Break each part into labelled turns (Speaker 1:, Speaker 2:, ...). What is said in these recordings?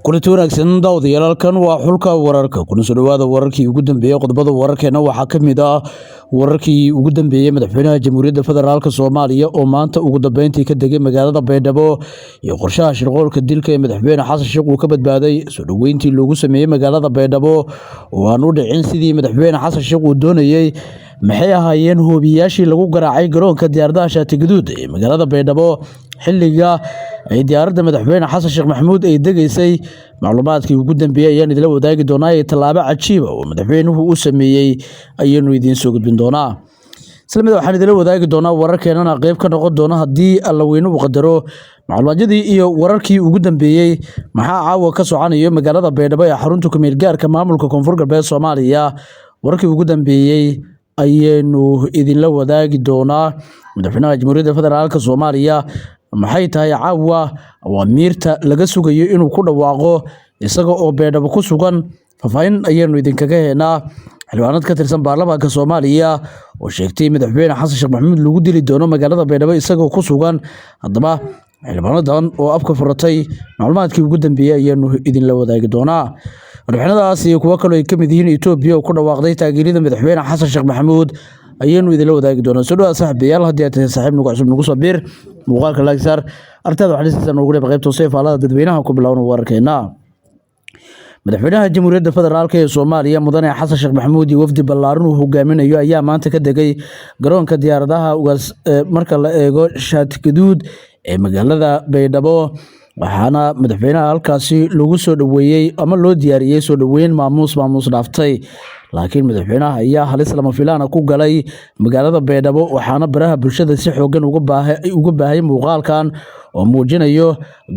Speaker 1: kulanti wanaagsan daawadayaal waa xulka wararka kuna soo dhawaada wararkii ugu dambeeyay qodobada wararkeena waxaa kamid ah wararkii ugu dambeeyay madaxweynaha Jamhuuriyadda Federaalka Soomaaliya oo maanta ugu dambeyntii ka degay magaalada Baydhabo iyo qorshaha shirqoolka dilka ee madaxweyne Xasan Sheikh uu ka badbaaday soo dhaweyntii loogu sameeyay magaalada Baydhabo oo aan u dhicin sidii madaxweyne Xasan Sheikh uu doonayay maxay ahaayeen hoobiyaashii lagu garaacay garoonka diyaaradaha Shaati Gaduud ee magaalada Baydhabo xilliga ay diyaaradda madaxweyne Xasan Sheikh Maxamuud ay degaysay macluumaadkii ugu dambeeyay ayaan idila wadaagi doonaa ee tallaabo cajiib ah oo madaxweynuhu uu sameeyay ayaynu idiin soo gudbin doonaa isla mid waxaan idila wadaagi doonaa wararkeenana qayb ka noqon doona haddii alla weyne uu qadaro macluumaadkii iyo wararkii ugu dambeeyay maxaa caawa ka soconayo magaalada Baydhabo ee xarunta kumeel gaarka maamulka Koonfur Galbeed Soomaaliya wararkii ugu dambeeyay ayaynu idinla wadaagi doonaa madaxweynaha Jamhuuriyadda Federaalka Soomaaliya maxay tahay caawa awaamirta laga sugayo inuu ku dhawaaqo isaga oo Baydhabo ku sugan fafaahin ayaynu idinkaga heenaa xildhibaanad ka tirsan baarlamaanka Soomaaliya oo sheegtay madaxweyne Xasan Sheikh Maxamuud lagu dili doono magaalada Baydhabo isaga ku sugan haddaba xildhibaanadan oo afka furatay macluumaadkii ugu dambeeyay ayaynu idinla wadaagi doonaa warbixinadaas iyo kuwa kale ay kamid yihiin Itoobiya oo ku dhawaaqday taageerada madaxweyne Xasan Sheikh Maxamuud ayaynu idinla wadaagi doonaa soo dhawaad saaxiibayaal haddii aad tahay saaxiib nagu cusub nagu soo biir muuqaalka laagsaar artada waxaa dhigaysaa noogu dhib qaybta hoose faalada dadweynaha ku bilowna wararkeena madaxweynaha Jamhuuriyadda Federaalka ee Soomaaliya mudane Xasan Sheikh Maxamuud iyo wafdi ballaaran uu hogaaminayo ayaa maanta ka degay garoonka diyaaradaha marka la eego Shaati Gaduud ee magaalada Baydhabo waxaana madaxweynaha halkaasi lagu soo dhaweeyay ama loo diyaariyay soo dhaweyn maamuus dhaaftay laakiin madaxweynaha ayaa halis lama filaan ku galay magaalada Baydhabo waxaana baraha bulshada si xoogan uga baahay muuqaalkan oo muujinayo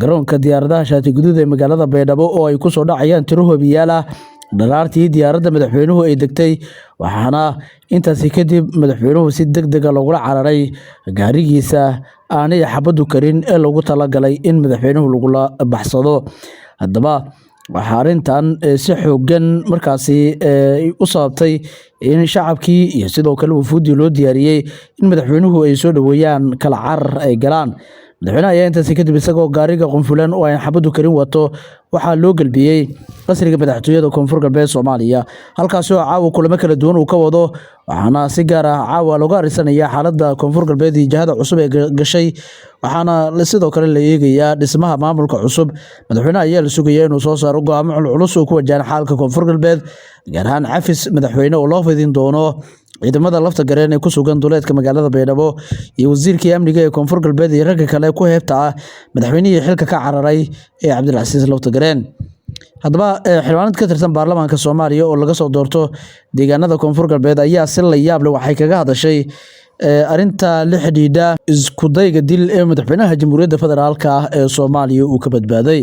Speaker 1: garoonka diyaaradaha Shaati Gaduud ee magaalada Baydhabo oo ay ku soo dhacayaan tiro hoobiyaal ah dharaartii diyaaradda madaxweynuhu ay degtay waxaana intaasi kadib madaxweynuhu si degdeg ah loogu cararay gaarigiisa aanay xabadu karin ee lagu talagalay in madaxweynuhu lagu baxsado haddaba waxa arintan si xoogan markaasi u sababtay in shacabkii iyo sidoo kale wufuudii loo diyaariyay in madaxweynuhu ay soo dhaweeyaan kala carar ay galaan madaxweynaha ayaa intaasi kadib isagoo gaariga qunfulan oo ay xabadu karin wato waxaa loo galbiyay qasriga madaxtooyada Koonfur Galbeed Soomaaliya halkaas oo caawa kulamo kala duwan uu ka wado waxaana si gaar ah caawa looga arisanayaa xaaladda Koonfur Galbeed iyo jihada cusub ee gashay waxaana sidoo kale la eegayaa dhismaha maamulka cusub madaxweynaha ayaa la sugayaa inuu soo saaro go'aamo culus oo ku wajahan xaalka Koonfur Galbeed gaar ahaan cafis madaxweyne oo loo fidin doono ciidamada lafta gareen ee ku sugan duleedka magaalada Baydhabo iyo wasiirkii amniga ee Koonfur Galbeed iyo ragga kale ku heebta ah madaxweynihii xilka ka cararay ee Cabdilcasiis lafta gareen haddaba xildhibaanad ka tirsan baarlamaanka Soomaaliya oo laga soo doorto deegaanada Koonfur Galbeed ayaa si la yaab leh waxay kaga hadashay arinta la xidhiidha isku dayga dil ee madaxweynaha Jamhuuriyadda Federaalka ee Soomaaliya uu ka badbaaday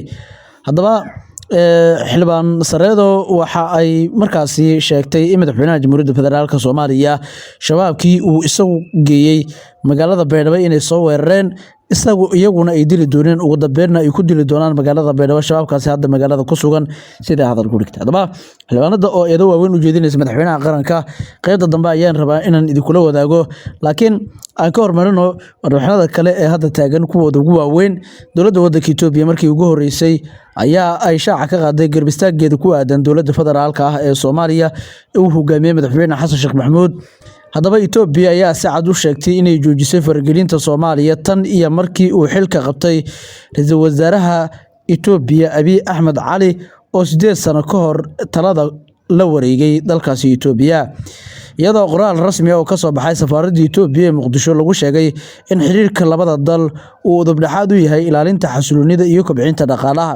Speaker 1: haddaba xildhibaan Sareedo waxa ay markaasi sheegtay in madaxweynaha Jamhuuriyadda Federaalka Soomaaliya shabaabkii uu isagu geeyay magaalada Baydhabo inay soo weerareen iyaguna ay dili dooneen ugu dambeynna ay ku dili doonaan magaalada Baydhabo shabaabkaasi hadda magaalada ku sugan sida hadal ku dhigtay haddaba xildhibaanada oo eedo waaweyn u jeedinaysa madaxweynaha qaranka qaybta dambe ayaan rabaa inaan idinkula wadaago laakiin aan ka hormarino warbixinada kale ee hadda taagan kuwooda ugu waaweyn dowladda waddanka Itoobiya markii ugu horeysay ayaa ay shaaca ka qaaday garbistaageeda ku aadan dowladda federaalka ah ee Soomaaliya uu hogaamiyay madaxweyne Xasan Sheikh Maxamuud haddaba Itoobiya ayaa si cad u sheegtay inay joojisay faragelinta Soomaaliya tan iyo markii uu xilka qabtay ra'iisul wasaaraha Itoobiya Abiy Ahmed Cali oo 8 sano ka hor talada la wareegay dalkaasi Itoobiya iyadoo qoraal rasmi ah oo ka soo baxay safaaradda Itoobiya ee Muqdisho lagu sheegay in xiriirka labada dal uu dubdhaxaad u yahay ilaalinta xasiloonida iyo kobcinta dhaqaalaha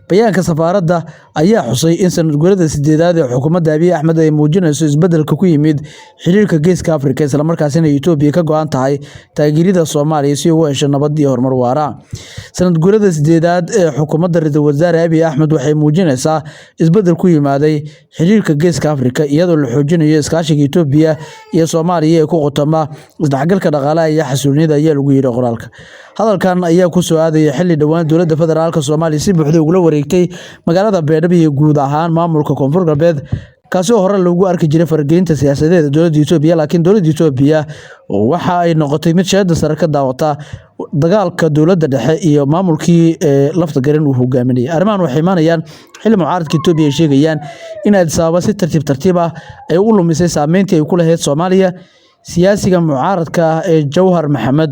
Speaker 1: bayaanka safaaradda ayaa xusay in sanad guurada 8aad ee xukuumadda Abiy Ahmed ay muujinayso isbeddelka ku yimid xiriirka Geeska Afrika isla markaasina Itoobiya ka go'an tahay taageerida Soomaaliya si uu u hesho nabad iyo horumar waara sanad guurada 8aad ee xukuumadda ra'iisul wasaare Abiy Ahmed waxay muujinaysaa isbeddel ku yimaaday xiriirka Geeska Afrika iyadoo la xoojinayo iskaashiga Itoobiya iyo Soomaaliya ee ku qotoma isdhexgalka dhaqaalaha iyo xasiloonida ayaa lagu yiri qoraalka hadalkan ayaa ku soo aadaya xilli dhawaan dowladda federaalka Soomaaliya si buuxda ugu wareegtay magaalada Baydhabo iyo guud ahaan maamulka Koonfur Galbeed kaasi oo hore loogu arki jiray faragelinta siyaasadeed dowladda Itoobiya laakiin dowladda Itoobiya waxa ay noqotay mid shaqada sare ka daawata dagaalka dowladda dhexe iyo maamulkii lafta garan uu hogaaminayay. Arrimahan waxay imaanayaan xilli mucaaradka Itoobiya ay sheegayaan in Addis Ababa si tartiib ah ay u lumisay saameyntii ay ku lahayd Soomaaliya. Siyaasiga mucaaradka ah ee Jawhar Maxamed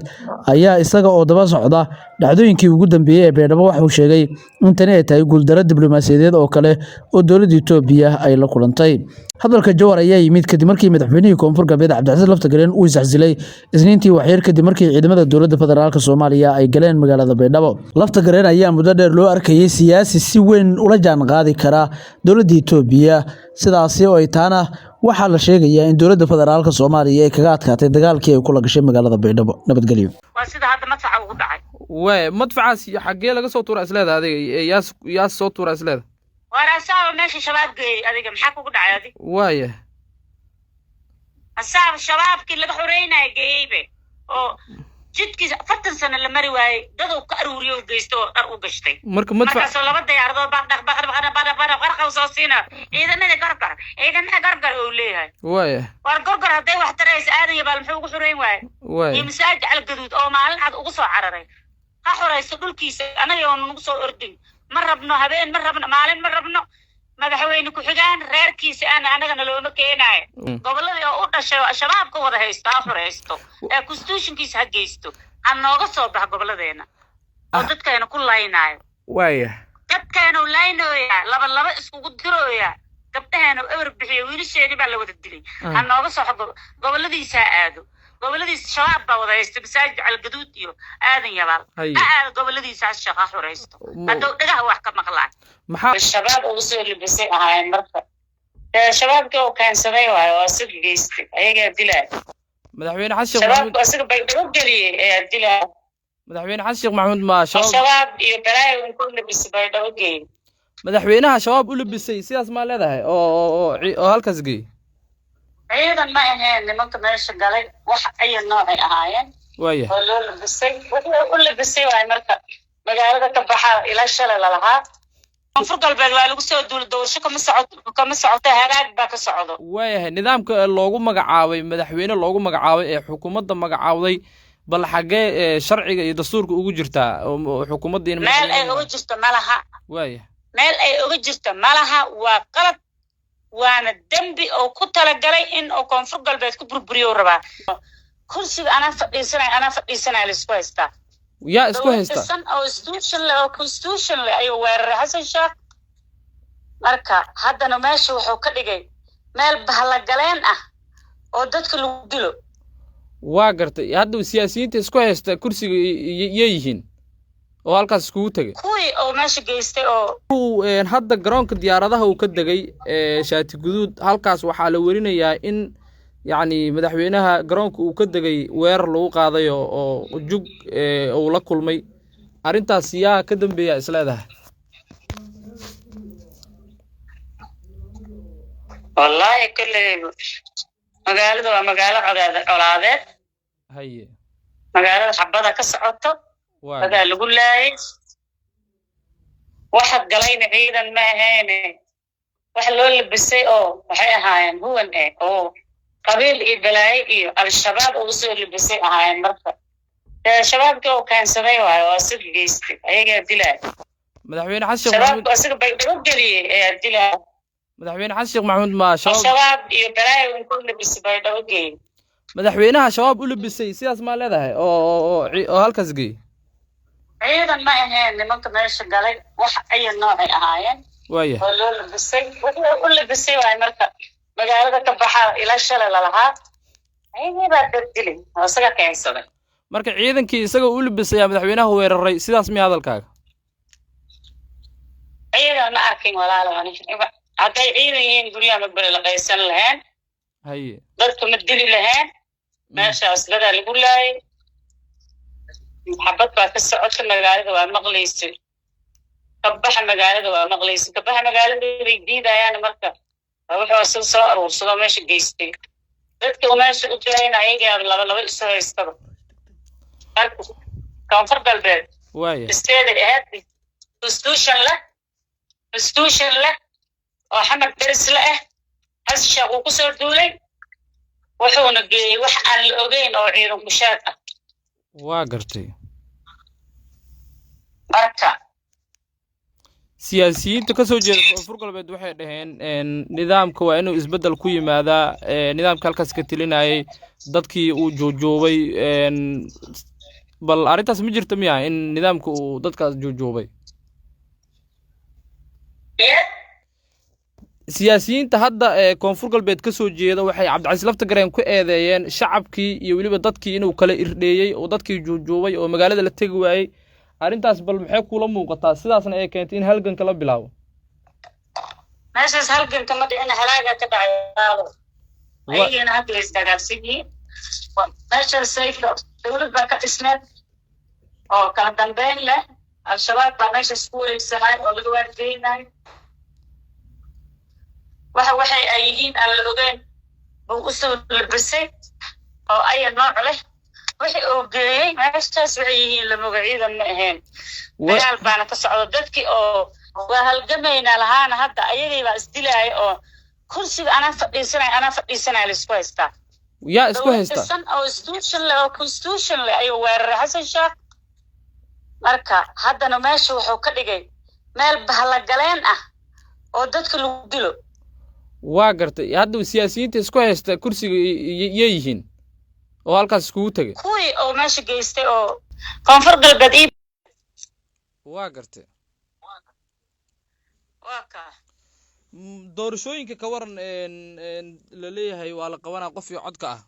Speaker 1: ayaa isaga oo daba socda dhacdooyinkii ugu dambeeyay ee Baydhabo waxa uu sheegay in tani ay tahay guuldarro diblomaasiyadeed oo kale oo dowladda Itoobiya ay la kulantay. Hadalka Jawhar ayaa yimid kadib markii madaxweynihii Koonfur Galbeed Cabdicasiis Laftagareen uu isxilay Isniintii waxyar kadib markii ciidamada dowladda federaalka Soomaaliya ay galeen magaalada Baydhabo. Laftagareen ayaa muddo dheer loo arkayay siyaasi si weyn ula jaan qaadi kara dowladda Itoobiya, sidaasi oo ay taana waxaa la sheegayaa in dowladda federaalka Soomaaliya ay kaga adkaatay dagaalkii ay kula gashay magaalada Baydhabo. Nabadgelyo.
Speaker 2: waa sida hadda madfaca ugu dhacay
Speaker 3: madfacaas xagee laga soo tuuraa isleeda adiga yaas soo tuuraa isleeda
Speaker 2: war asaaba meesha shabaab geeyey adiga maxaa kugu dhacay adiga
Speaker 3: waaya
Speaker 2: asaaba shabaabkii laga xoreynaya geeyeybe oo jidkiisa 40 sano la mari waayey dad uu ka aruuriyo u geysto oo dhar u gashtay
Speaker 3: marka madfac
Speaker 2: markaasoo laba diyaaradood qarqaw soo siina ciidamada gargar uu leeyahay
Speaker 3: waaya
Speaker 2: war gargar hadday wax taraysa aadan yabaal muxuu ugu xoreyn waaye iyo masaajid Algaduud oo maalin cad ugu soo cararay ha xoreyso dhulkiisa anaga oo nagu soo ordin ma rabno habeen ma rabno maalin ma rabno madaxweyne ku xigaan reerkiisa anagana looma keenayo gobolladii oo u dhashay shabaabka wada haysta ha xoreysto ee constitutionkiisa ha geysto aan nooga soo bax gobolladeena oo dadkeena ku laynayo
Speaker 3: waaya
Speaker 2: dadkeena u laynooya laba iskugu dirooya gabdhaheena ewer bixiyo wiilasheeni baa la wada dilay ha nooga soo gobolladiisa aado gobolladiisa shabaab baa wada haysta masaajid Algaduud iyo aadan yabaal aad gobolladiisa shaqa xoreysto hadoo dhagaha wax ka maqlaan maxaa shabaab ugu soo libisay ahaayeen marka shabaabka oo kaansaday waayo oo sig geystay ayaga dilay
Speaker 3: madaxweyne xasan
Speaker 2: shabaab asiga Baydhabo galiyay ee dilay
Speaker 3: madaxweyne xasan maxamuud ma
Speaker 2: shabaab iyo balaayo ku libisay Baydhabo geeyay
Speaker 3: madaxweynaha shabaab u libisay sidaas ma leedahay oo halkaas geeyay
Speaker 2: ciidan ma ahayn nimanka meesha galay wax ay noocay ahaayeen
Speaker 3: waaya
Speaker 2: oo loo libisay wuxuu u libisay waay marka magaalada ka baxa ila shalay la lahaa Koonfur Galbeed waa lagu soo duul doorasho kama socoto hagaag baa ka socdo
Speaker 3: waaya nidaamka loogu magacaabay madaxweyne loogu magacaabay ee xukuumadda magacaawday bal xagee sharciga iyo dastuurka ugu jirta xukuumadda in
Speaker 2: meel ay ugu jirto malaha
Speaker 3: waaya
Speaker 2: meel ay ugu jirto malaha waa qalad waana dambi oo ku talagalay in oo Koonfur Galbeed ku burburiyo rabaa kursiga ana fadhiisanay la isku haystaa
Speaker 3: yaa isku haysta
Speaker 2: oo constitution le ayu weeraray Xasan Sheekh marka haddana meesha wuxuu ka dhigay meel bahla galeen ah oo dadka lagu dilo
Speaker 3: waa gartay hadda siyaasiyiinta isku haysta kursiga yeeyihiin oo halkaas iskugu tagay
Speaker 2: kuwii oo meesha geystay oo
Speaker 3: hadda garoonka diyaaradaha uu ka degay shaati guduud halkaas waxaa la warinayaa in يعني مدحوينها garoonka uu ka degay weerar lagu qaaday oo jug uu la kulmay arintaas yaa ka dambeeya isleedahay
Speaker 2: wallahi kale magaalada waa magaalo colaadeed
Speaker 3: haye
Speaker 2: magaalada xabada ka socoto waxa lagu laayay waxa galayna ciidan ma ahayn wax loo labisay oo waxay ahaayeen huwan oo qabiil iyo balaayo iyo al-shabaab ugu soo libisay ahaayeen marka shabaabka oo kaansaday waayo oo sig geystay ayaga dilay
Speaker 3: madaxweyne xasan
Speaker 2: shabaab asiga Baydhabo galiyay ee dilay
Speaker 3: madaxweyne xasan maxamuud ma
Speaker 2: shabaab iyo balaayo ku libisay Baydhabo geeyay
Speaker 3: madaxweynaha shabaab u libisay sidaas ma leedahay oo halkaas geeyay
Speaker 2: ciidan ma ahayn nimanka meesha galay wax ay noocay ahaayeen
Speaker 3: waaya
Speaker 2: oo loo libisay wuxuu u libisay waay marka magaalada ka baxa ila shalay la lahaa ayay baa dilay asaga keensaday
Speaker 3: marka ciidankii isaga u libisay madaxweynaha weeraray sidaas mi hadalkaaga
Speaker 2: ciidan ma arkin walaalahan hadday ciidan yihiin guryaha ma bari la qaysan lahayn
Speaker 3: haye
Speaker 2: dadku ma dili lahayn meeshaas laga lagu laayay xabad baa ka socota magaalada waa maqlaysay kabaxa magaalada waa maqlaysay kabaxa magaalada way diidayaan marka wuxuu soo aruursado meesha geystay dadka meesha u jeeyna ayaga laba isu haystaba Koonfur Galbeed
Speaker 3: waaya
Speaker 2: isteeda ahayd constitution la oo xamad daris la Xasan Sheekh uu ku soo duulay wuxuuna geeyay wax aan la ogeyn oo ciidan ku shaad ah
Speaker 3: waa gartay
Speaker 2: marka
Speaker 3: siyaasiyiinta ka soo jeeda koonfur galbeed waxay dhaheen nidaamka waa inuu isbeddel ku yimaadaa nidaamka halkaas ka tilinayay dadkii uu joojoobay bal arrintaas ma jirto miya in nidaamka uu dadkaas joojoobay siyaasiyiinta hadda koonfur galbeed ka soo jeeda waxay cabdicasiis laftagareen ku eedeeyeen shacabkii iyo weliba dadkii inuu kala irdheeyey oo dadkii joojoobay oo magaalada la tegi waayey arrintaas bal maxay kula muuqataa sidaasna ay keentay in halganka la bilaabo
Speaker 2: meeshaas halganka ma dhicin halaaga ka dhacayo ayagana hadda la isdagaalsigii meeshaas dowlad baa ka dhisneed oo kala dambeyn leh al-shabaab baa meeshaas ku wareegsanaay oo laga waargeynayo waxay ay yihiin aan la ogeyn buu u soo labisay oo aya nooc leh wixii uu geeyey meeshaas waxay yihiin lamoga ciidan ma ahayn dagaal baana ka socdo dadkii oo waa halgamaynaa lahaana hadda ayagay baa isdilaaya oo kursiga anaa fadhiisanaya laisku haystaa
Speaker 3: yaa isku haysta
Speaker 2: oo constitution leh ayuu weeraray xasan sheekh marka haddana meesha wuxuu ka dhigay meel bahlagaleen ah oo dadka lagu dilo
Speaker 3: waa gartay hadda siyaasiyiinta isku haysta kursiga yay yihiin oo halkaas iskugu tagay
Speaker 2: kuwii oo meesha geystay oo koonfur galbeed
Speaker 3: waa gartay
Speaker 2: waa ka
Speaker 3: doorashooyinka ka waran la leeyahay waa la qabanaa qof iyo codka ah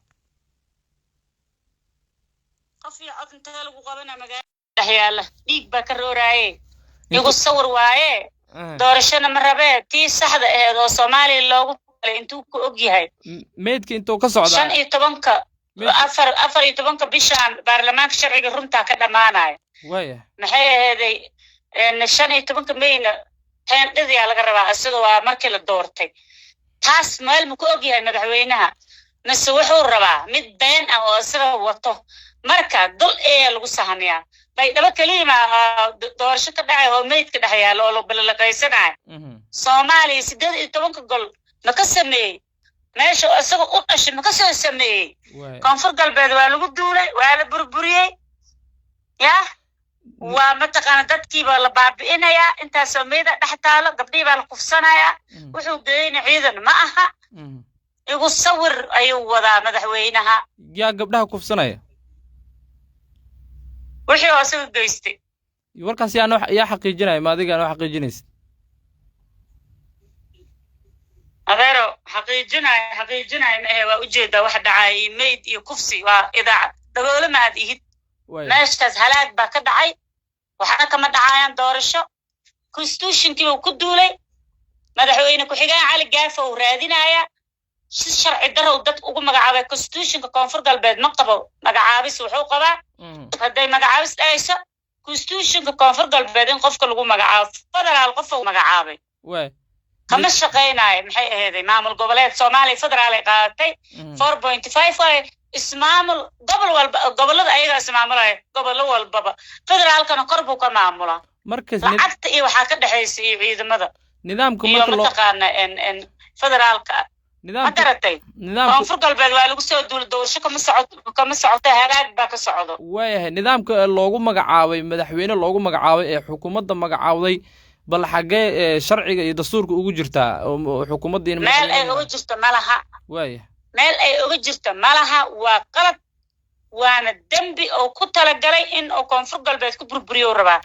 Speaker 2: qof iyo cod inta lagu qabanaa magaalada dhexyaala dhiig baa ka rooraaye igu sawir waaye doorashana ma rabee tii saxda ahayd oo Soomaaliya loogu talay intuu ku og yahay
Speaker 3: meedka intuu ka socdaa
Speaker 2: 15 bishaan baarlamaanka sharciga runta ka dhamaanay
Speaker 3: waya
Speaker 2: maxay ahaday 15 Mayna teendhadii laga rabaa asagoo waa markii la doortay taas meel ma ku og yahay madaxweynaha mise wuxuu rabaa mid been ah oo isaga wato marka dul ee lagu sahamiyaa bay daba kaliima doorasho ka dhacay oo meedka dhaxyaalo oo la qaysanaay Soomaaliya 18 gol ma ka sameeyay meesha isaga u dhashay ma ka soo sameeyay koonfur galbeed waa lagu duulay waa la burburiyay yaa waa mataqaana dadkii baa la baabi'inaya inta sameeyda dhaxtaalo gabdhii baa la kufsanaya wuxuu geeyay ciidan ma aha igu sawir ayuu wadaa madaxweynaha
Speaker 3: yaa gabdhaha kufsanaya
Speaker 2: wixii oo soo geystay
Speaker 3: warkaas yaa xaqiijinay ma adiga aan xaqiijinaysid
Speaker 2: adeero xaqiijinay ma waa ujeeda wax dhacay meed iyo kufsi waa idaacad dawladda ma adihid meeshaas halaag baa ka dhacay waxa kama dhacayaan doorasho constitutionkii uu ku duulay madaxweyne ku xigaan cali gaafo uu raadinaya si sharci daro dad ugu magacaabay constitutionka koonfur galbeed ma qabo magacaabis wuxuu qabaa haday magacaabis ayso constitutionka koonfur galbeed in qofka lagu magacaabo federaal qof uu magacaabay kama shaqeynaayo maxay ahayd maamul goboleed Soomaaliya federaal ay qaadatay 4.5 way ismaamul gobolada ayaga ismaamulay gobol walba federaalkana korbu ka maamula
Speaker 3: markaas
Speaker 2: lacagta iyo waxa ka dhaxaysay ciidamada
Speaker 3: nidaamka marka loo
Speaker 2: taqaana in federaalka nidaamka koonfur galbeed waa lagu soo duul doorasho kama socoto halaag baa ka socdo
Speaker 3: waayahay nidaamka loogu magacaabay madaxweyne loogu magacaabay ee xukuumadda magacaawday bal xagee sharciga iyo dastuurka ugu jirtaa oo xukuumadda in
Speaker 2: meel ay ugu jirto malaha
Speaker 3: waaya
Speaker 2: meel ay ugu jirto malaha waa qalad waana dambi oo ku talagalay in oo koonfur galbeed ku burburiyo rabaa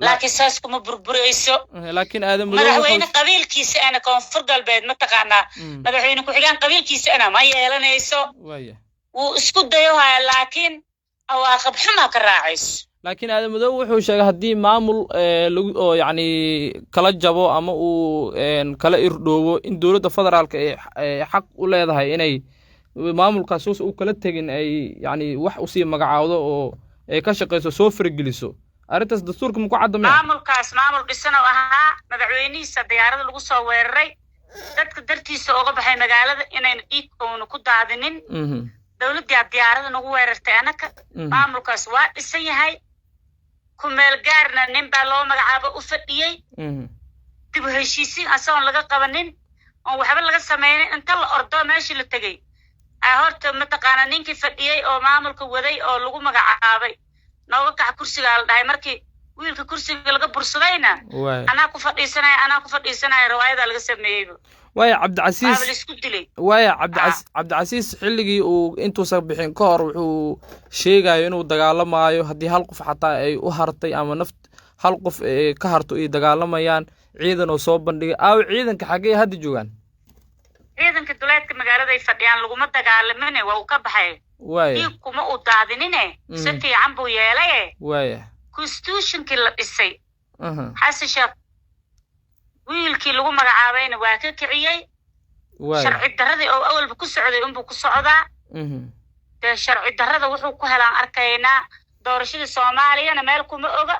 Speaker 2: laakiin saas kuma burburayso
Speaker 3: laakiin aadam
Speaker 2: madaxweyne qabiilkiisa ana koonfur galbeed ma taqaanaa madaxweyne ku xigaan qabiilkiisa ana ma yeelanayso
Speaker 3: waaya
Speaker 2: wuu isku dayo laakiin awaaqib xuma ka raacayso
Speaker 3: laakiin aadam madow wuxuu sheegay haddii maamul oo yacni kala jabo ama uu kala irdhoobo in dowladda federaalka ay xaq u leedahay inay maamulkaas uu kala tegin ay yacni wax u sii magacaawdo oo ay ka shaqeyso soo fargeliso arrintaas dastuurka ma ku cadamay
Speaker 2: maamulkaas maamul dhisan oo ahaa madaxweynihiisa diyaarada lagu soo weeraray dadka dartiisa uga baxay magaalada inayna dhiigkoona ku daadinin dowladda diyaarada nagu weerartay anaka maamulkaas waa dhisan yahay ku meel gaarna nin baa loo magacaabo u fadhiyay dib u heshiisiin asoon laga qabanin oo waxba laga sameeyay inta la ordo meeshii la tagay horta mataqaana ninkii fadhiyay oo maamulka waday oo lagu magacaabay nooga kac kursiga la dhahay markii wiilka kursiga laga bursadayna anaa ku fadhiisanaya riwaayada laga sameeyay
Speaker 3: واي عبد العزيز واي عبد العزيز xilligii uu intuu soo bixin ka hor wuxuu sheegay inuu dagaalamayo hadii hal qof xataa ay u hartay ama naft hal qof ka harto ay dagaalamayaan ciidan oo soo bandhigay ciidanka xagee hadda joogan
Speaker 2: ciidanka duleedka magaalada ay fadhiyaan laguma dagaalamin waa uu ka baxay waay kuma u daadinine si fiican buu yeelay
Speaker 3: waay
Speaker 2: constitutionkii la dhisay xasan sheekh wiilkii lagu magacaabayna waa ka kiciyay sharci darradii oo awalba ku socday inuu ku socdaa sharci darrada wuxuu ku helaan arkaynaa doorashada Soomaaliya meel kuma oga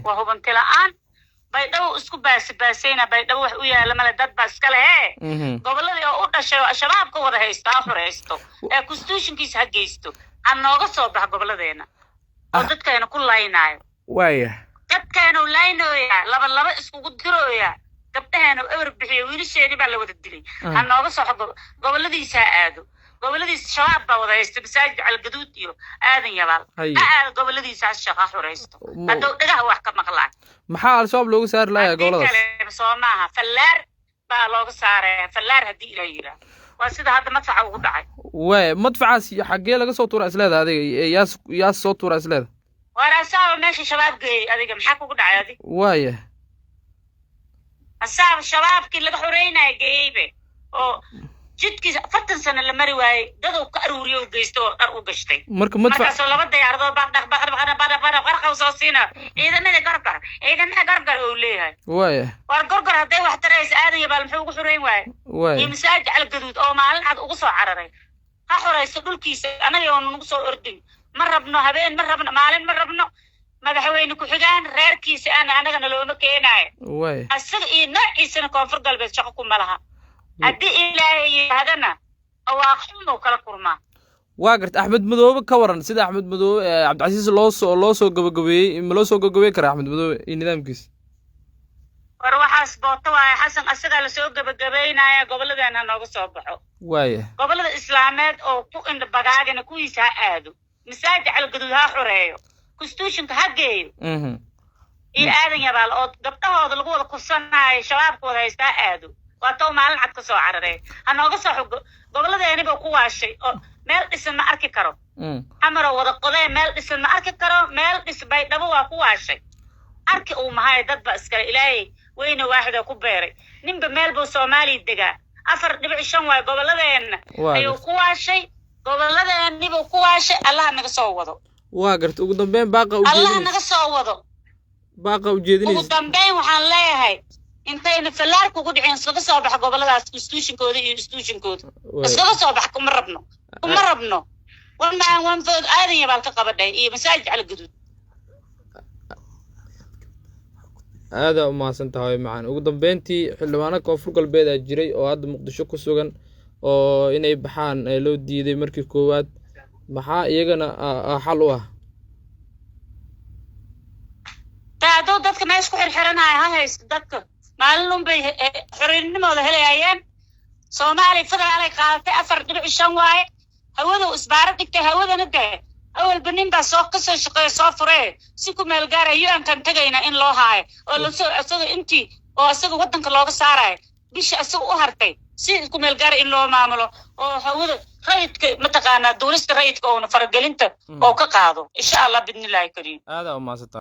Speaker 2: waa hubanti la'aan baydhabo isku baasayna baydhabo wax u yaala mala dad baa iska leh goboladii oo u dhashay shabaab ka wada haysta xoreysto constitutionkiisa ha geysto aan nooga soo bax goboladeena oo dadkeena ku laaynayo
Speaker 3: waaya
Speaker 2: dadkeena laaynayo laba isku dirooya gabdhaheena ewer bixiyo wiilasheeni baa la wada dilay aan nooga soo goboladiisa aado goboladiisa shabaab baa wada haysta masaajid Algaduud iyo aadan yabaal goboladiisa shaqa xoreysto hadoo dhagaha wax ka maqlaan
Speaker 3: maxaa al-shabaab loogu saar lahayaa goboladaas
Speaker 2: Soomaha fallaar baa looga saaray fallaar hadii ila yira waa sida hadda madfaca ugu dhacay
Speaker 3: way madfacaas xagee laga soo tuuraa isleeda adiga yaas soo tuuraa isleeda
Speaker 2: waraasaa meesha shabaab geey adiga maxaa kugu dhacay adiga
Speaker 3: waaya
Speaker 2: asaab shabaabkii laga xoreynay geeybe oo jidkiisa 40 sano la mari waayay dad uu ka aruuriyo geysto dhar u gashtay markaas laba diyaaradood baa qarqaw soo siina ciidamada gargar oo leeyahay
Speaker 3: waaya
Speaker 2: war gargar haday wax tarays aadan yabaal muxuu ugu xoreyn waayay iyo masaajid Algaduud oo maalin cad ugu soo cararay ha xoreyso dhulkiisa anaga oo nagu soo ordin ma rabno habeen ma rabno maalin ma rabno madaxweyne ku xigaan reerkiisa anagana looma keenayo
Speaker 3: way
Speaker 2: asaga iyo noociisana koonfur galbeed shaqo ku malaha hadii ilaahay hadana awaaqxumo kala kurma
Speaker 3: واقرت أحمد مدوب كورن سيد أحمد مدوب عبد العزيز لوسو جبجبي ملوسو جبجبي كره أحمد مدوب النظام كيس
Speaker 2: وروح أسبوط واي حسن أسرع لسوق جبجبينا يا قبل ذا أنا ناقص صباحه
Speaker 3: وايه
Speaker 2: قبل الإسلامات أو كو إن بقاعد أنا كويس هادو مساعد على قدرها حرية كستوشن كهجين إيه آدم يا بال أو قبتها هذا الجو القصنا شباب كوه يستعادوا واتو مالن عد كسو عرري أنا ناقص قبل ذا أنا بقوة شيء meel dhisan ma arki karo amaro wada qoday meel dhisan ma arki karo meel dhis bay dhabo waa ku waashay arki uu mahay dad ba iska ilaahay weyna waaxda ku beeray ninba meel buu Soomaali degaa 4.5 way goboladeena ayuu ku waashay goboladeena buu ku waashay Allah naga soo wado
Speaker 3: waa garta ugu dambeyn baaqa u jeedin
Speaker 2: Allah naga soo wado
Speaker 3: baaqa u jeedinaysa
Speaker 2: ugu dambeyn waxaan leeyahay intayna fallaar kugu dhicin iskaga soo bax goboladaas institutionkooda iyo institutionkooda iskaga soo bax kuma rabno وما فود آذن يبالك قبضي إيه مساجد على الجدود
Speaker 3: هذا ما سنتهاي معنا وقدم بنتي حلوانا كوفر قلبي ذا جري أو هذا مقدشو كسوغن أو إني بحان لو دي مركي كوات بحا يجنا حلوة
Speaker 2: تعدو دتك ما يسكو حرحرنا هاي دتك معلوم بي حرين ما هلا أيام Soomaali federaalay qaadatay 4.5 waaye hawada isbaarad dhigtay hawada nagay awal banin baa soo ka soo shaqeey soo furee si ku meel gaarayo aan kan tagayna in loo haayo oo la soo asaga intii oo asaga wadanka looga saaray bisha asaga u hartay si ku meel gaar in loo maamulo oo hawada rayidka mataqaana duulista rayidka oo faragelinta oo ka qaado insha Allah bidnillaahi kariim
Speaker 3: هذا ما